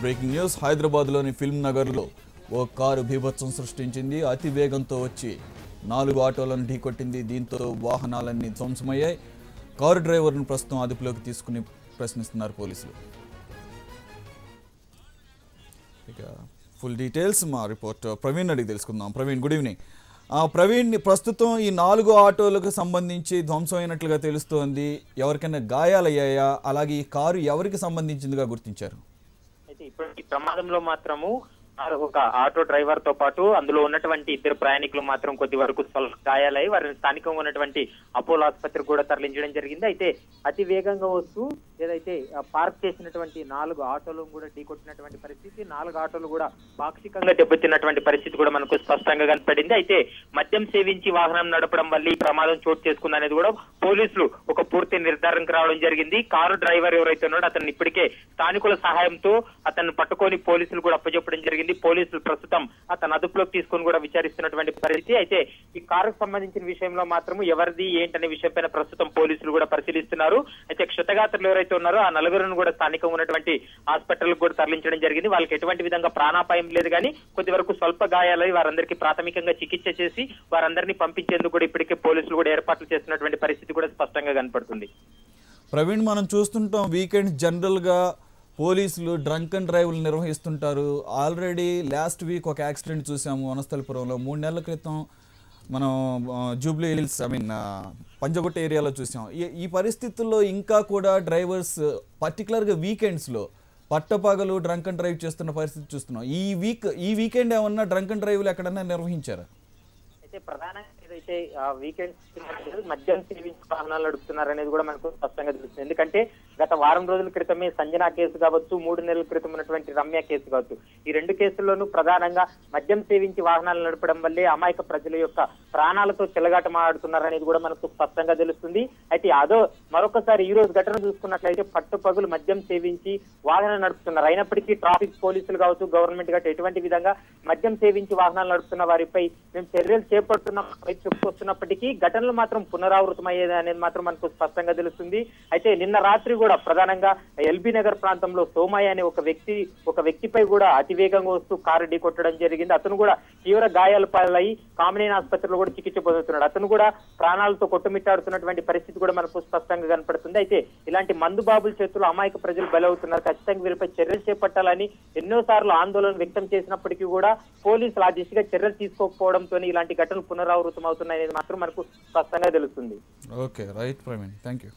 Breaking news హైదరాబాద్లోని film నగర్లో ఓ car బీభత్సం సృష్టించింది. అతి వేగంతో వచ్చి 4 ఆటోలను ఢీకొట్టింది. దీంతో వాహనాలన్నీ ధ్వంసమయ్యాయి. కారు డ్రైవర్ను ప్రస్తుతం అదుపులోకి తీసుకుని ప్రశ్నిస్తున్నారు పోలీసులు. ఇక ఫుల్ డీటెయిల్స్ మా రిపోర్టర్ ప్రవీణ్ అడిగి తెలుసుకుందాం. Praveen, good evening. ప్రవీణ్, ప్రస్తుతం ఈ 4 ఆటోలకు సంబంధించి ధ్వంసమైనట్లుగా తెలుస్తోంది. ఎవరికైనా గాయాలయ్యాయా? అలాగే ఈ కారు ఎవరికి సంబంధించిందిగా గుర్తించారు? అయితే ఇప్పుడు ఈ ప్రమాదంలో మాత్రము ఒక ఆటో డ్రైవర్ తో పాటు అందులో ఉన్నటువంటి 2 ప్రయాణికులు మాత్రం కొద్ది వరకు స్వల్ప గాయాలై వారిని స్థానికంగా ఉన్నటువంటి అపోలో ఆసుపత్రికి కూడా తరలించడం జరిగింది. అయితే అతి వేగంగా వస్తూ ఏదైతే పార్క్ చేసినటువంటి 4 ఆటోలు కూడా ఢీకొట్టినటువంటి పరిస్థితి, 4 ఆటోలు కూడా పాక్షికంగా దెబ్బతిన్నటువంటి పరిస్థితి కూడా మనకు స్పష్టంగా కనపడింది. అయితే మద్యం సేవించి వాహనం నడపడం వల్ల ఈ ప్రమాదం చోటు చేసుకుంది అనేది కూడా పోలీసులు ఒక పూర్తి నిర్ధారణకు రావడం జరిగింది. కారు డ్రైవర్ ఎవరైతే ఉన్నాడో అతను ఇప్పటికే స్థానికుల సహాయంతో అతన్ని పట్టుకొని పోలీసులు కూడా అప్పచెప్పడం జరిగింది. పోలీసులు ప్రస్తుతం అతను అదుపులోకి తీసుకొని కూడా విచారిస్తున్నటువంటి పరిస్థితి. అయితే ఈ కారుకు సంబంధించిన విషయంలో మాత్రం ఎవరిది ఏంటనే విషయంపైన ప్రస్తుతం పోలీసులు కూడా పరిశీలిస్తున్నారు. అయితే క్షతగాత్రులు ఎవరైతే ఉన్నారో ఆ 4గురిని కూడా స్థానికంగా ఉన్నటువంటి హాస్పిటల్ కూడా తరలించడం జరిగింది. వాళ్ళకి ఎటువంటి విధంగా ప్రాణాపాయం లేదు కానీ కొద్ది వరకు స్వల్ప గాయాలై వారందరికీ ప్రాథమికంగా చికిత్స చేసి వారందరినీ పంపించేందుకు కూడా ఇప్పటికే పోలీసులు కూడా ఏర్పాట్లు చేస్తున్నటువంటి పరిస్థితి కూడా స్పష్టంగా కనపడుతుంది. ప్రవీణ్, మనం చూస్తుంటాం వీకెండ్ జనరల్గా పోలీసులు డ్రంక్ అండ్ డ్రైవ్లు నిర్వహిస్తుంటారు. ఆల్రెడీ లాస్ట్ వీక్ ఒక యాక్సిడెంట్ చూసాము వనస్థలిపురంలో. 3 నెలల క్రితం మనం జూబ్లీ హిల్స్ పంజగుట్ట ఏరియాలో చూసాం. ఈ పరిస్థితుల్లో ఇంకా కూడా డ్రైవర్స్ పర్టికులర్గా వీకెండ్స్లో పట్టపగలు డ్రంక్ అండ్ డ్రైవ్ చేస్తున్న పరిస్థితి చూస్తున్నాం. ఈ వీకెండ్ ఏమన్నా డ్రంక్ అండ్ డ్రైవ్లు ఎక్కడన్నా నిర్వహించారా? అయితే ప్రధానంగా ఏదైతే వీకెండ్స్ మద్యం సేవించి వాహనాలు నడుపుతున్నారు అనేది కూడా మనకు స్పష్టంగా తెలుస్తుంది. ఎందుకంటే గత వారం రోజుల క్రితమే సంజన కేసు కావచ్చు, 3 నెలల క్రితం ఉన్నటువంటి రమ్య కేసు కావచ్చు, ఈ 2 కేసుల్లోనూ ప్రధానంగా మద్యం సేవించి వాహనాలు నడపడం వల్లే అమాయక ప్రజల యొక్క ప్రాణాలతో చెలగాటమాడుతున్నారు అనేది కూడా మనకు స్పష్టంగా తెలుస్తుంది. అయితే మరొకసారి ఈ రోజు ఘటన చూసుకున్నట్లయితే పట్టుపగులు మద్యం సేవించి వాహనాలు నడుపుతున్నారు. అయినప్పటికీ ట్రాఫిక్ పోలీసులు కావచ్చు, గవర్నమెంట్ గట్టు ఎటువంటి విధంగా మద్యం సేవించి వాహనాలు నడుపుతున్న వారిపై మేము చర్యలు చేపడుతున్నాం చెప్పుకొస్తున్నప్పటికీ ఘటనలు మాత్రం పునరావృతమయ్యేది అనేది మాత్రం మనకు స్పష్టంగా తెలుస్తుంది. అయితే నిన్న రాత్రి కూడా ప్రధానంగా ఎల్బీ నగర్ ప్రాంతంలో సోమయ్య అనే ఒక వ్యక్తిపై కూడా అతివేగంగా వస్తూ కారు ఢీకొట్టడం జరిగింది. అతను కూడా తీవ్ర గాయాల పాలయ్యి కామినేని ఆసుపత్రిలో కూడా చికిత్స పొందుతున్నాడు. అతను కూడా ప్రాణాలతో కొట్టుమిట్టాడుతున్నటువంటి పరిస్థితి కూడా మనకు స్పష్టంగా కనపడుతుంది. అయితే ఇలాంటి మందు బాబుల చేతుల్లో అమాయక ప్రజలు బలవుతున్నారు. ఖచ్చితంగా వీరిపై చర్యలు చేపట్టాలని ఎన్నోసార్లు ఆందోళన వ్యక్తం చేసినప్పటికీ కూడా పోలీసులు ఆ దిశగా చర్యలు తీసుకోకపోవడంతో ఇలాంటి ఘటనలు పునరావృతం అవుతున్నాయి అనేది మాత్రం మనకు స్పష్టంగా తెలుస్తుంది. Okay, right Praveen, thank you.